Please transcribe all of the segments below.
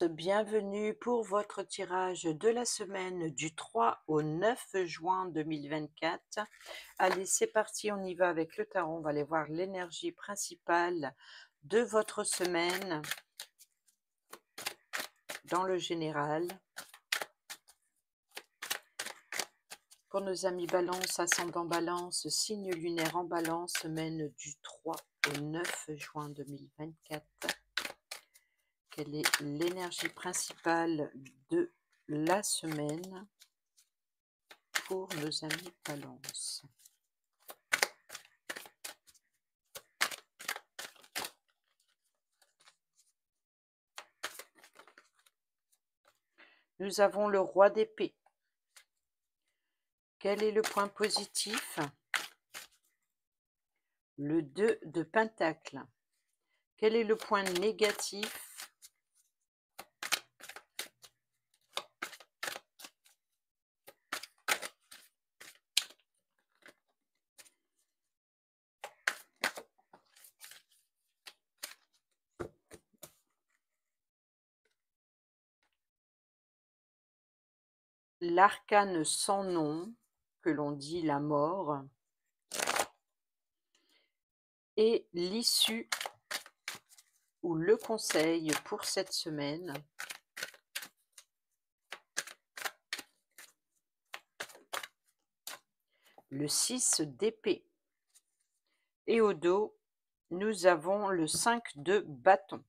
Bienvenue pour votre tirage de la semaine du 3 au 9 juin 2024. Allez, c'est parti, on y va avec le tarot. On va aller voir l'énergie principale de votre semaine dans le général. Pour nos amis Balance, ascendant Balance, signe lunaire en Balance, semaine du 3 au 9 juin 2024. Quelle est l'énergie principale de la semaine pour nos amis Balance? Nous avons le roi d'épée. Quel est le point positif? Le 2 de pentacle. Quel est le point négatif? L'arcane sans nom, que l'on dit la mort, et l'issue ou le conseil pour cette semaine. Le 6 d'épée. Et au dos, nous avons le 5 de bâton.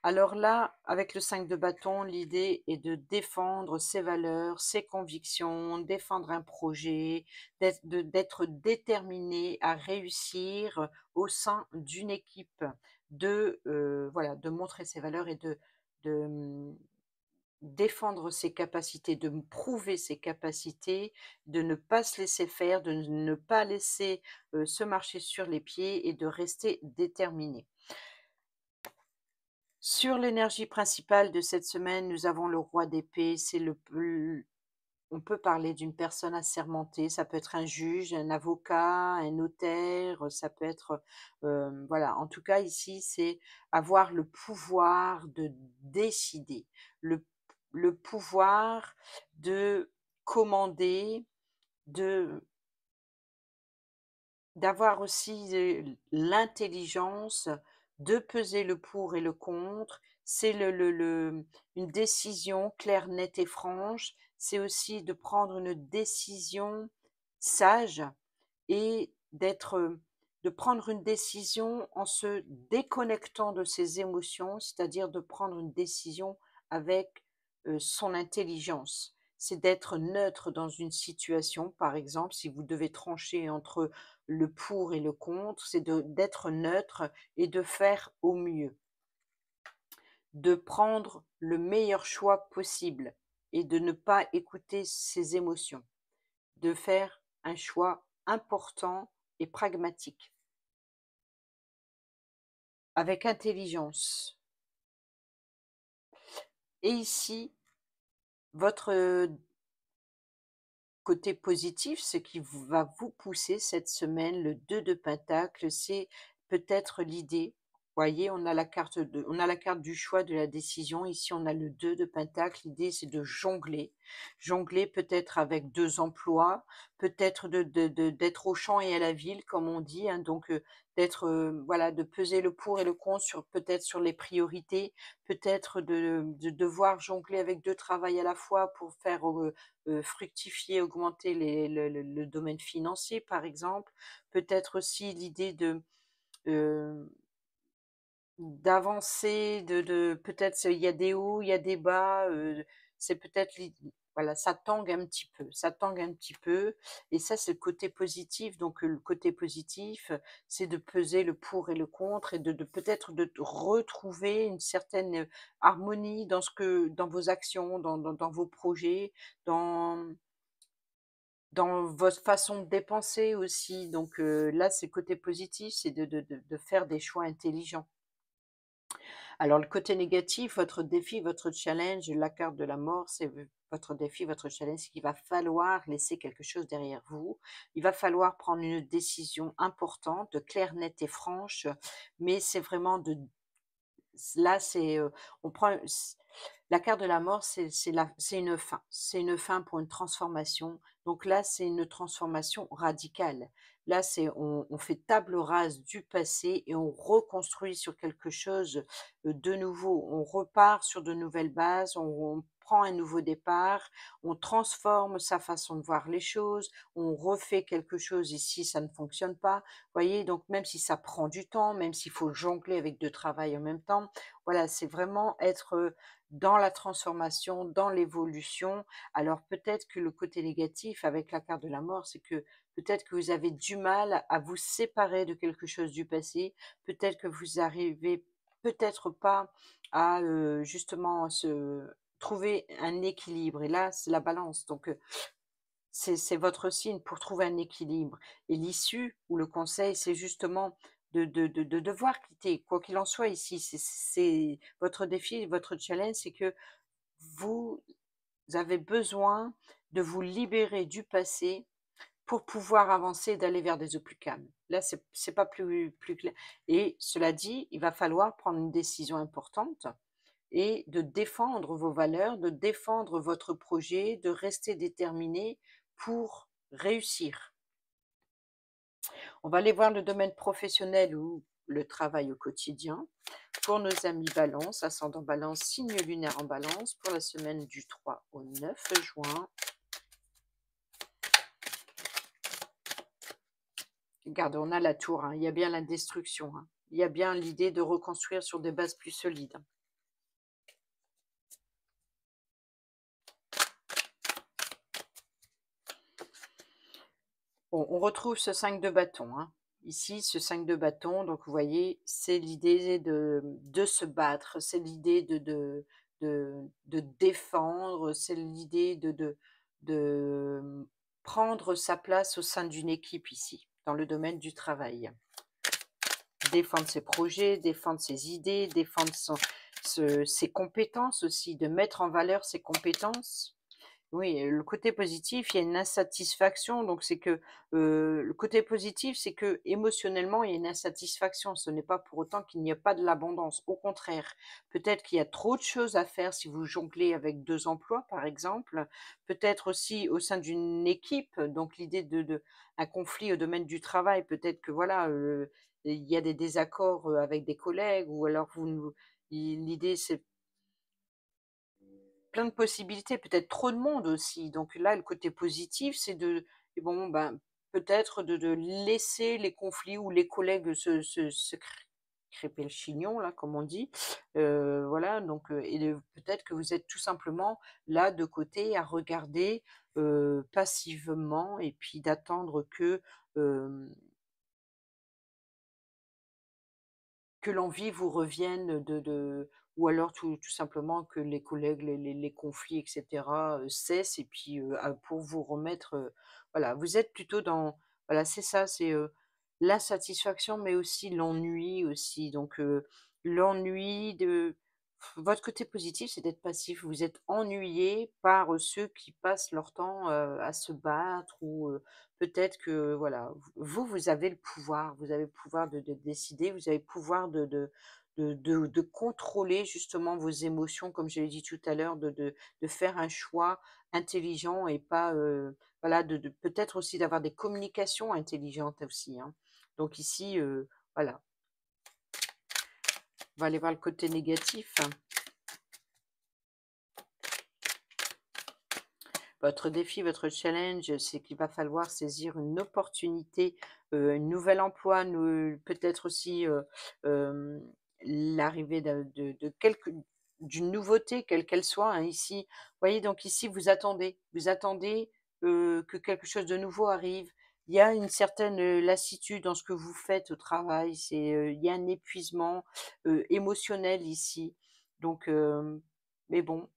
Alors là, avec le 5 de bâton, l'idée est de défendre ses valeurs, ses convictions, défendre un projet, d'être déterminé à réussir au sein d'une équipe, voilà, de montrer ses valeurs et de défendre ses capacités, de prouver ses capacités, de ne pas se laisser faire, de ne pas laisser se marcher sur les pieds et de rester déterminé. Sur l'énergie principale de cette semaine, nous avons le roi d'épée. On peut parler d'une personne assermentée, ça peut être un juge, un avocat, un notaire, ça peut être, voilà. En tout cas, ici, c'est avoir le pouvoir de décider, le, le pouvoir de commander, de d'avoir aussi l'intelligence de peser le pour et le contre. C'est une décision claire, nette et franche. C'est aussi de prendre une décision sage et de prendre une décision en se déconnectant de ses émotions, c'est-à-dire de prendre une décision avec son intelligence. C'est d'être neutre dans une situation, par exemple, si vous devez trancher entre le pour et le contre, c'est d'être neutre et de faire au mieux, de prendre le meilleur choix possible et de ne pas écouter ses émotions, de faire un choix important et pragmatique, avec intelligence. Et ici, votre côté positif, ce qui va vous pousser cette semaine, le 2 de pentacle, c'est peut-être l'idée. Voyez, on a la carte du choix, de la décision. Ici, on a le 2 de pentacle. L'idée, c'est de jongler. Jongler peut-être avec 2 emplois, peut-être d'être au champ et à la ville, comme on dit, hein. Donc, d'être, voilà, de peser le pour et le contre peut-être sur les priorités, peut-être de devoir jongler avec 2 travails à la fois pour faire, fructifier, augmenter le domaine financier, par exemple. Peut-être aussi l'idée heu, d'avancer, peut-être il y a des hauts, il y a des bas, c'est peut-être voilà, ça tangue un petit peu et ça, c'est le côté positif. Donc, le côté positif, c'est de peser le pour et le contre et peut-être de retrouver une certaine, harmonie dans vos actions, dans vos projets, dans votre façon de dépenser aussi. Donc, là, c'est le côté positif, c'est de faire des choix intelligents. Alors le côté négatif, votre défi, votre challenge, la carte de la mort, c'est votre défi, votre challenge, c'est qu'il va falloir laisser quelque chose derrière vous. Il va falloir prendre une décision importante, claire, nette et franche, mais c'est vraiment là, on prend La carte de la mort, c'est une fin. C'est une fin pour une transformation. Donc là, c'est une transformation radicale. Là, c'est on fait table rase du passé et on reconstruit sur quelque chose, de nouveau. On repart sur de nouvelles bases, on prend un nouveau départ, on transforme sa façon de voir les choses, on refait quelque chose ici, ça ne fonctionne pas. Voyez? Donc même si ça prend du temps, même s'il faut jongler avec 2 travail en même temps, voilà, c'est vraiment être, dans la transformation, dans l'évolution. Alors peut-être que le côté négatif avec la carte de la mort, c'est que peut-être que vous avez du mal à vous séparer de quelque chose du passé. Peut-être que vous arrivez peut-être pas à, justement se trouver un équilibre et là, c'est la balance donc c'est votre signe pour trouver un équilibre et l'issue ou le conseil, c'est justement de devoir quitter. Quoi qu'il en soit ici, c'est votre défi, votre challenge, c'est que vous avez besoin de vous libérer du passé pour pouvoir avancer et d'aller vers des eaux plus calmes. Là, c'est pas plus clair et cela dit, il va falloir prendre une décision importante et de défendre vos valeurs, de défendre votre projet, de rester déterminé pour réussir. On va aller voir le domaine professionnel ou le travail au quotidien. Pour nos amis Balance, ascendant Balance, signe lunaire en Balance, pour la semaine du 3 au 9 juin. Regarde, on a la tour, hein, il y a bien la destruction, hein. Il y a bien l'idée de reconstruire sur des bases plus solides. Bon, on retrouve ce 5 de bâton, hein. Ici, ce 5 de bâton, donc vous voyez, c'est l'idée de se battre, c'est l'idée de défendre, c'est l'idée de prendre sa place au sein d'une équipe ici, dans le domaine du travail. Défendre ses projets, défendre ses idées, défendre ses compétences aussi, de mettre en valeur ses compétences. Oui, le côté positif, il y a une insatisfaction, donc c'est que, le côté positif, c'est que émotionnellement, il y a une insatisfaction. Ce n'est pas pour autant qu'il n'y a pas de l'abondance. Au contraire, peut-être qu'il y a trop de choses à faire si vous jonglez avec 2 emplois, par exemple. Peut-être aussi au sein d'une équipe, donc l'idée de un conflit au domaine du travail. Peut-être que voilà, il y a des désaccords, avec des collègues ou alors vous ne l'idée c'est plein de possibilités, peut-être trop de monde aussi. Donc là, le côté positif, c'est de et bon, ben, peut-être de laisser les conflits ou les collègues se crêper le chignon là, comme on dit. Voilà, donc et de peut-être que vous êtes tout simplement là de côté à regarder, passivement et puis d'attendre hem, que l'envie vous revienne de ou alors tout simplement que les collègues, les conflits et cetera, cessent et puis, pour vous remettre, voilà, vous êtes plutôt dans voilà, c'est ça, c'est, l'insatisfaction mais aussi l'ennui aussi donc, l'ennui de votre côté positif, c'est d'être passif. Vous êtes ennuyé par, ceux qui passent leur temps, à se battre ou, peut-être que voilà, vous avez le pouvoir. Vous avez le pouvoir de décider, vous avez le pouvoir de contrôler justement vos émotions, comme je l'ai dit tout à l'heure, de faire un choix intelligent et pas, voilà, de peut-être aussi d'avoir des communications intelligentes aussi, hein. Donc ici, voilà, on va aller voir le côté négatif. Votre défi, votre challenge, c'est qu'il va falloir saisir une opportunité, un nouvel emploi, peut-être aussi, l'arrivée de quelque d'une nouveauté, quelle qu'elle soit, hein, ici. Vous voyez, donc ici, vous attendez, que quelque chose de nouveau arrive. Il y a une certaine, lassitude dans ce que vous faites au travail, il y a un épuisement, émotionnel ici. Donc, mais bon,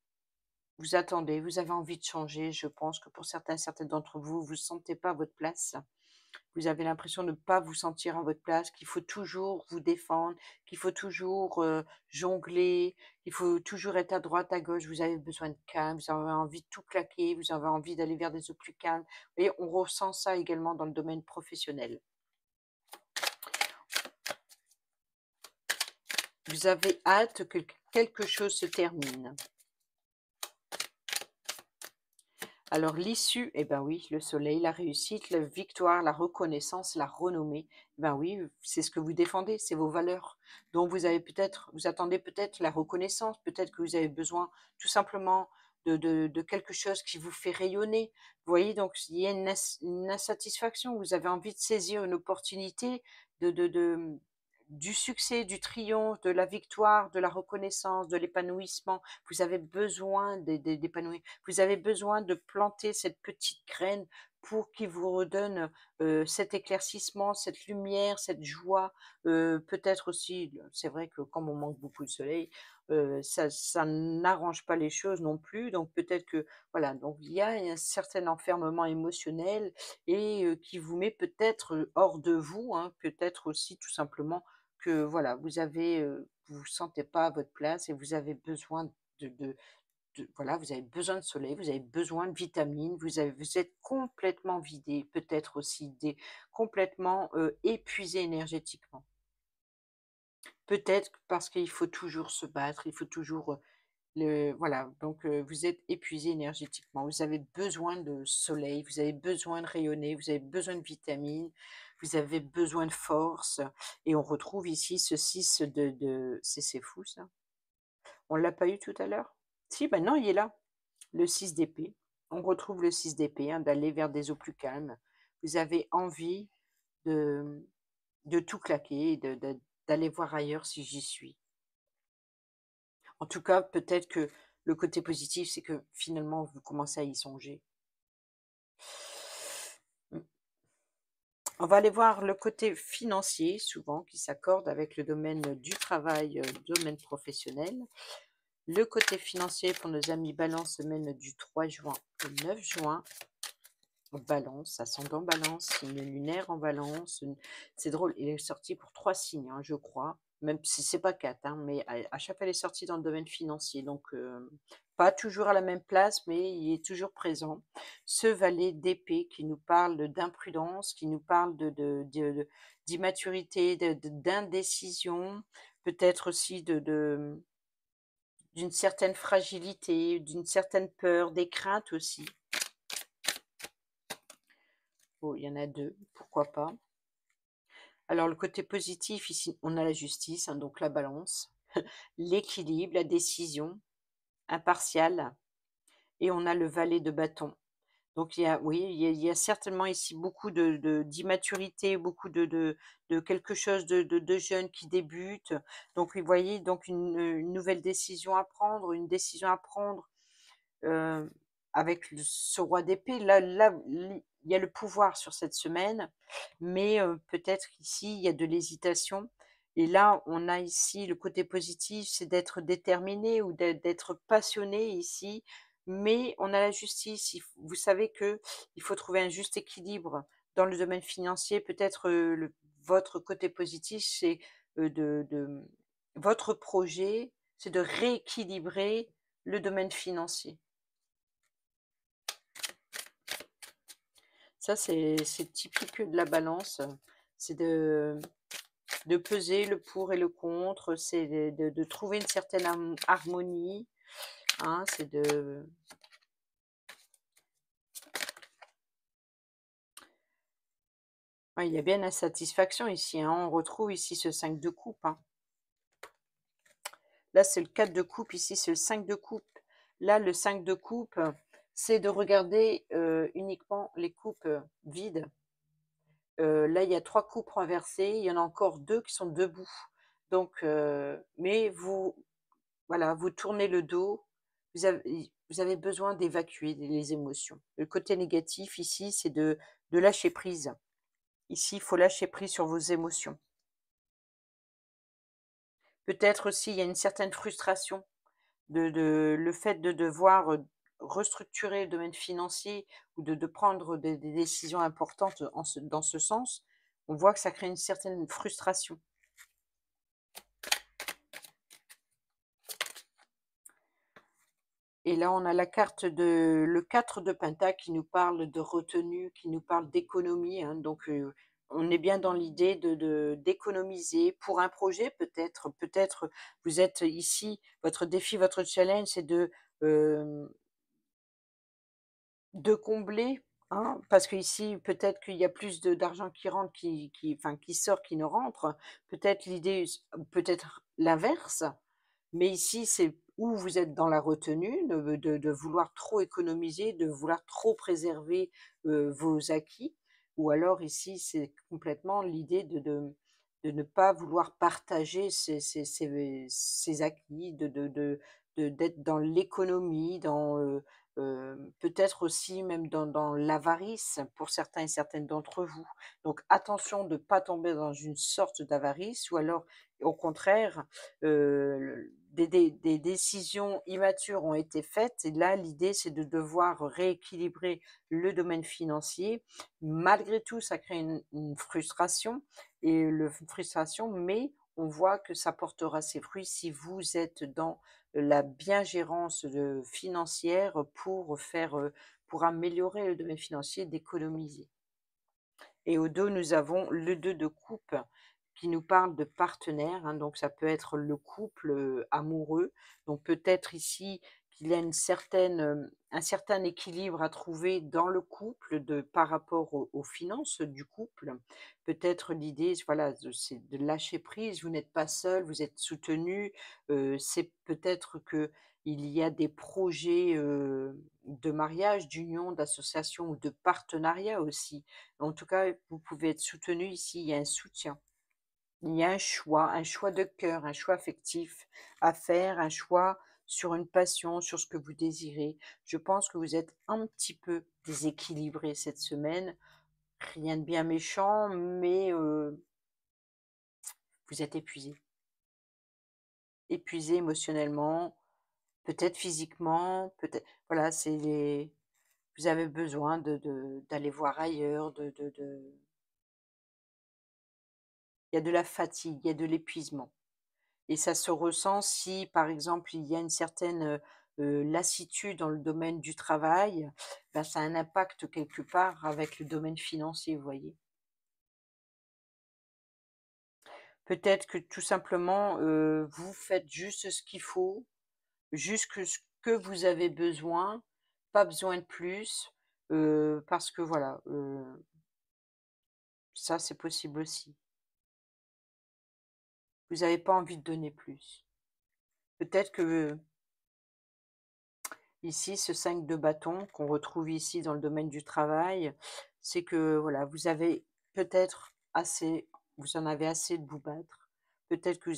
vous attendez, vous avez envie de changer. Je pense que pour certaines d'entre vous, vous ne sentez pas à votre place. Vous avez l'impression de ne pas vous sentir à votre place, qu'il faut toujours vous défendre, qu'il faut toujours, jongler, qu'il faut toujours être à droite, à gauche. Vous avez besoin de calme, vous avez envie de tout claquer, vous avez envie d'aller vers des eaux plus calmes et on ressent ça également dans le domaine professionnel. Vous avez hâte que quelque chose se termine. Alors l'issue, eh ben oui, le soleil, la réussite, la victoire, la reconnaissance, la renommée. Ben oui, c'est ce que vous défendez, c'est vos valeurs. Donc vous attendez peut-être la reconnaissance, peut-être que vous avez besoin tout simplement de quelque chose qui vous fait rayonner. Vous voyez, donc il y a une insatisfaction, vous avez envie de saisir une opportunité de du succès, du triomphe, de la victoire, de la reconnaissance, de l'épanouissement. Vous avez besoin d'épanouir. Vous avez besoin de planter cette petite graine pour qu'il vous redonne, cet éclaircissement, cette lumière, cette joie. Peut-être aussi, c'est vrai que comme on manque beaucoup de soleil, ça n'arrange pas les choses non plus. Donc peut-être que voilà, donc il y a un certain enfermement émotionnel et qui vous met peut-être, hors de vous, hein. Peut-être aussi tout simplement que voilà, vous vous sentez pas à votre place et vous avez besoin voilà, vous avez besoin de soleil, vous avez besoin de vitamines, vous êtes complètement vidé, peut-être aussi complètement, épuisé énergétiquement. Peut-être parce qu'il faut toujours se battre, il faut toujours, voilà, donc vous êtes épuisé énergétiquement. Vous avez besoin de soleil, vous avez besoin de rayonner, vous avez besoin de vitamines, vous avez besoin de force et on retrouve ici ce 6 c'est fou ça. On l'a pas eu tout à l'heure? Si, maintenant il est là. Le 6 d'épée. On retrouve le 6 d'épée, hein, d'aller vers des eaux plus calmes. Vous avez envie de tout claquer et d'aller voir ailleurs si j'y suis. En tout cas, peut-être que le côté positif, c'est que finalement, vous commencez à y songer. Mmh. On va aller voir le côté financier, souvent, qui s'accorde avec le domaine du travail, domaine professionnel. Le côté financier pour nos amis Balance, semaine du 3 juin au 9 juin. Balance, ascendant Balance, signe lunaire en Balance. C'est drôle, il est sorti pour 3 signes, hein, je crois, même si c'est pas 4, hein, mais à chaque fois, il est sorti dans le domaine financier, donc pas toujours à la même place, mais il est toujours présent. Ce valet d'épée qui nous parle d'imprudence, qui nous parle d'immaturité, d'indécision, peut-être aussi d'une certaine fragilité, d'une certaine peur, des craintes aussi. Oh, il y en a 2, pourquoi pas. Alors le côté positif ici, on a la justice, hein, donc la balance, l'équilibre, la décision, impartiale et on a le valet de bâton. Donc il y a oui, il y a certainement ici beaucoup d'immaturité, beaucoup de quelque chose de jeune qui débute. Donc vous voyez, donc une nouvelle décision à prendre, une décision à prendre Heu, avec ce roi d'épée, il y a le pouvoir sur cette semaine, mais peut-être qu'ici, il y a de l'hésitation et là, on a ici le côté positif, c'est d'être déterminé ou d'être passionné ici, mais on a la justice. Vous savez que il faut trouver un juste équilibre dans le domaine financier. Peut-être, votre côté positif, c'est, votre projet, c'est de rééquilibrer le domaine financier. Ça, c'est typique de la balance, c'est de peser le pour et le contre, c'est de trouver une certaine harmonie, hein, c'est de ouais, il y a bien l'insatisfaction ici, hein. On retrouve ici ce 5 de coupe, hein. Là, c'est le 4 de coupe, ici, c'est le 5 de coupe. Là, le 5 de coupe, c'est de regarder, uniquement les coupes, vides. Là, il y a 3 coupes renversées, il y en a encore 2 qui sont debout. Donc mais voilà, vous tournez le dos, vous avez besoin d'évacuer les émotions. Le côté négatif ici, c'est de lâcher prise. Ici, il faut lâcher prise sur vos émotions. Peut-être aussi, il y a une certaine frustration le fait de devoir, restructurer le domaine financier ou de prendre des décisions importantes dans ce sens. On voit que ça crée une certaine frustration. Et là, on a la carte le 4 de pentacle qui nous parle de retenue, qui nous parle d'économie, hein, donc on est bien dans l'idée d'économiser pour un projet peut-être vous êtes ici, votre défi, votre challenge, c'est de combler, hein, parce qu'ici, peut-être qu'il y a plus de d'argent qui rentre enfin, qui sort, qui ne rentre. Peut-être l'idée peut-être l'inverse, mais ici, c'est où vous êtes dans la retenue, de vouloir trop économiser, de vouloir trop préserver, vos acquis, ou alors ici, c'est complètement l'idée de ne pas vouloir partager ses acquis, d'être dans l'économie, peut-être aussi même dans l'avarice pour certains et certaines d'entre vous. Donc attention de ne pas tomber dans une sorte d'avarice ou alors au contraire, des décisions immatures ont été faites et là l'idée c'est de devoir rééquilibrer le domaine financier. Malgré tout, ça crée une frustration frustration, mais on voit que ça portera ses fruits si vous êtes dans la biengérance, financière pour améliorer le domaine financier, d'économiser. Et au dos, nous avons le 2 de coupe qui nous parle de partenaire, hein, donc ça peut être le couple, amoureux. Donc peut-être ici qu'il y a un certain équilibre à trouver dans le couple par rapport aux finances du couple. Peut-être l'idée, voilà, c'est de lâcher prise, vous n'êtes pas seul, vous êtes soutenu. C'est peut-être que il y a des projets, de mariage, d'union, d'association ou de partenariat aussi. En tout cas, vous pouvez être soutenu ici, il y a un soutien. Il y a un choix de cœur, un choix affectif à faire, un choix sur une passion, sur ce que vous désirez. Je pense que vous êtes un petit peu déséquilibré cette semaine. Rien de bien méchant, mais vous êtes épuisé. Épuisé émotionnellement, peut-être physiquement, peut-être voilà, vous avez besoin d'aller voir ailleurs, il y a de la fatigue, il y a de l'épuisement. Et ça se ressent si, par exemple, il y a une certaine, lassitude dans le domaine du travail, bah, ça a un impact quelque part avec le domaine financier, vous voyez? Peut-être que tout simplement, vous faites juste ce qu'il faut, juste que ce que vous avez besoin, pas besoin de plus, parce que voilà, ça c'est possible aussi. Vous n'avez pas envie de donner plus. Peut-être que ici, ce 5 de bâton qu'on retrouve ici dans le domaine du travail, c'est que voilà, vous en avez assez de vous battre. Peut-être que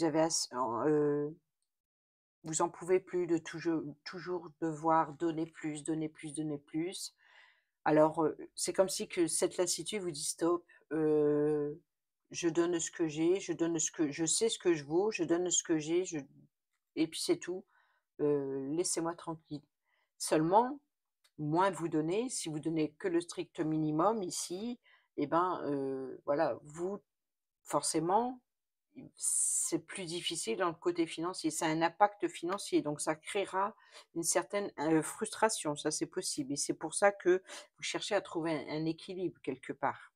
vous en pouvez plus de toujours devoir donner plus, donner plus, donner plus. Alors, c'est comme si que cette lassitude vous dit: «Stop, je donne ce que j'ai, je sais ce que je vaux, je donne ce que j'ai, et puis c'est tout, laissez-moi tranquille». Seulement, moins vous donnez, si vous donnez que le strict minimum ici, et ben, voilà, vous forcément, c'est plus difficile dans le côté financier. Ça a un impact financier, donc ça créera une certaine, frustration, ça c'est possible et c'est pour ça que vous cherchez à trouver un équilibre quelque part.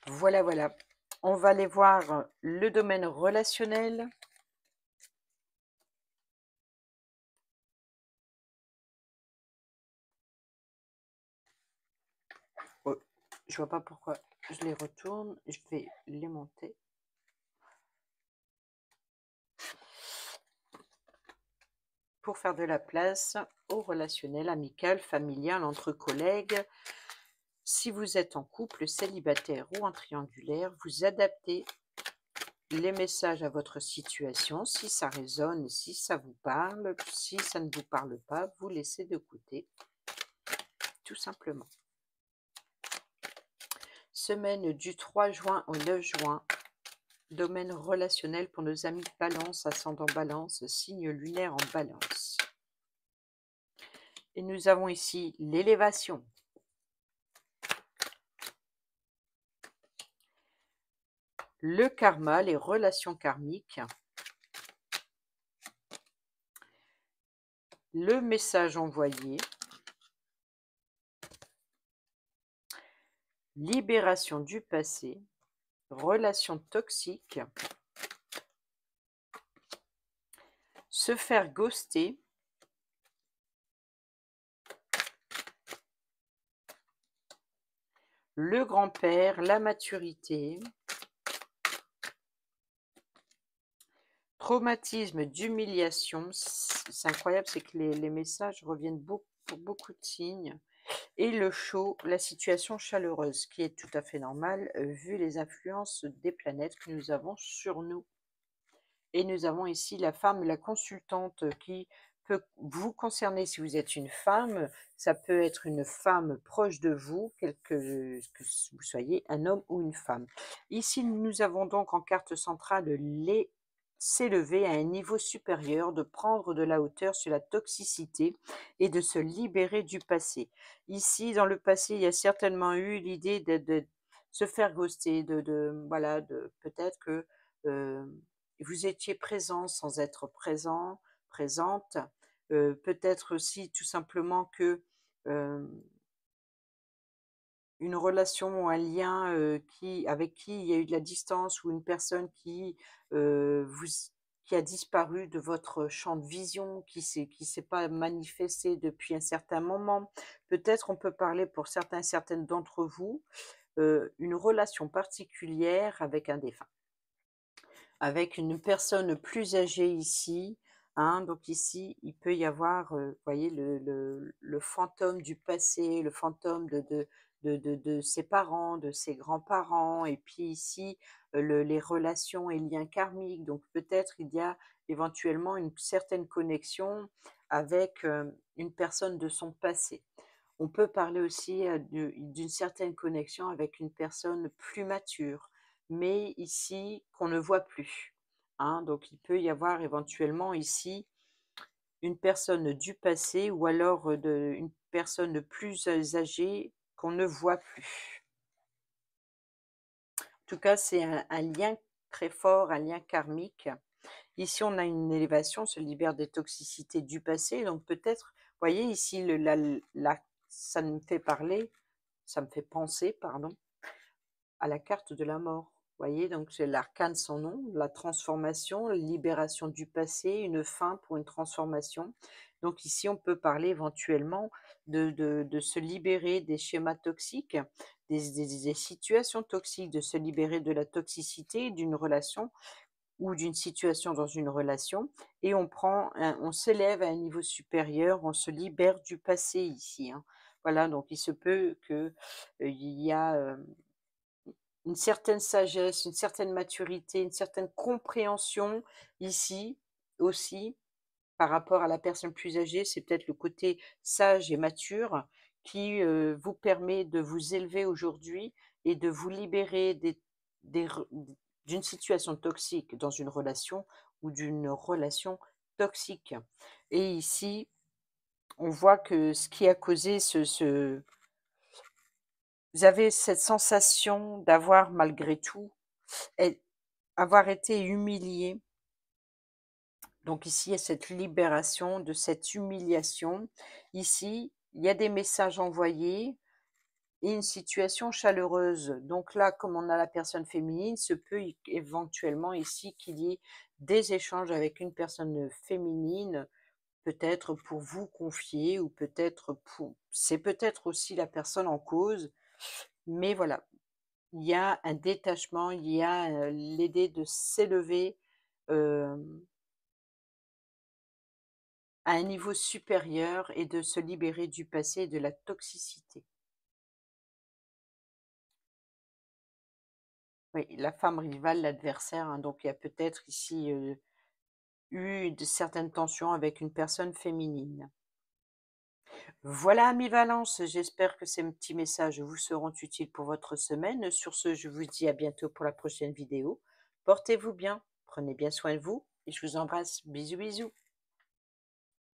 Voilà, voilà. On va aller voir le domaine relationnel. Oh, je vois pas pourquoi je les retourne, je vais les monter. Pour faire de la place au relationnel, amical, familial, entre collègues. Si vous êtes en couple, célibataire ou en triangulaire, vous adaptez les messages à votre situation. Si ça résonne, si ça vous parle, si ça ne vous parle pas, vous laissez de côté, tout simplement. Semaine du 3 juin au 9 juin, domaine relationnel pour nos amis Balance, ascendant Balance, signe lunaire en Balance. Et nous avons ici l'élévation. Le karma, les relations karmiques. Le message envoyé. libération du passé, relation toxique, se faire ghoster, le grand-père, la maturité, traumatisme d'humiliation. C'est incroyable, c'est que les messages reviennent pour beaucoup de signes. Et le chaud, la situation chaleureuse, ce qui est tout à fait normal vu les influences des planètes que nous avons sur nous. Et nous avons ici la femme, la consultante qui peut vous concerner si vous êtes une femme. Ça peut être une femme proche de vous, que vous soyez un homme ou une femme. Ici, nous avons donc en carte centrale les s'élever à un niveau supérieur, de prendre de la hauteur sur la toxicité et de se libérer du passé. Ici, dans le passé, il y a certainement eu l'idée de se faire ghoster, voilà, peut-être que euh, vous étiez présent sans être présent, présente. Peut-être aussi tout simplement que euh, une relation ou un lien avec qui il y a eu de la distance ou une personne euh, vous, qui a disparu de votre champ de vision, qui s'est pas manifesté depuis un certain moment. Peut-être on peut parler pour certaines d'entre vous, une relation particulière avec un défunt, avec une personne plus âgée ici, hein. Donc ici, il peut y avoir, vous voyez, le fantôme du passé, le fantôme de ses parents, de ses grands-parents, et puis ici, les relations et liens karmiques. Donc peut-être il y a éventuellement une certaine connexion avec une personne de son passé. On peut parler aussi d'une certaine connexion avec une personne plus mature, mais ici qu'on ne voit plus, hein. Donc il peut y avoir éventuellement ici une personne du passé ou alors une personne plus âgée qu'on ne voit plus. En tout cas, c'est un lien très fort, un lien karmique. Ici, on a une élévation, on se libère des toxicités du passé. Donc peut-être, vous voyez ici, ça me fait parler, ça me fait penser, pardon, à la carte de la mort. Vous voyez, donc c'est l'arcane sans nom, la transformation, la libération du passé, une fin pour une transformation. Donc ici, on peut parler éventuellement de se libérer des schémas toxiques, des situations toxiques, de se libérer de la toxicité d'une relation ou d'une situation dans une relation, et on s'élève à un niveau supérieur, on se libère du passé ici, hein. Voilà, donc il se peut que il y a une certaine sagesse, une certaine maturité, une certaine compréhension ici aussi par rapport à la personne plus âgée. C'est peut-être le côté sage et mature qui vous permet de vous élever aujourd'hui et de vous libérer des re- d'une situation toxique dans une relation ou d'une relation toxique. Et ici, on voit que ce qui a causé vous avez cette sensation d'avoir malgré tout et avoir été humilié. Donc ici, il y a cette libération de cette humiliation. Ici, il y a des messages envoyés et une situation chaleureuse. Donc là, comme on a la personne féminine, se peut éventuellement ici qu'il y ait des échanges avec une personne féminine, peut-être pour vous confier ou peut-être pour... C'est peut-être aussi la personne en cause, mais voilà, il y a un détachement, il y a l'idée de s'élever euh, à un niveau supérieur et de se libérer du passé et de la toxicité. Oui, la femme rivale, l'adversaire, hein, donc il y a peut-être ici eu de certaines tensions avec une personne féminine. Voilà, Ami Valence, j'espère que ces petits messages vous seront utiles pour votre semaine. Sur ce, je vous dis à bientôt pour la prochaine vidéo. Portez-vous bien, prenez bien soin de vous et je vous embrasse. Bisous, bisous.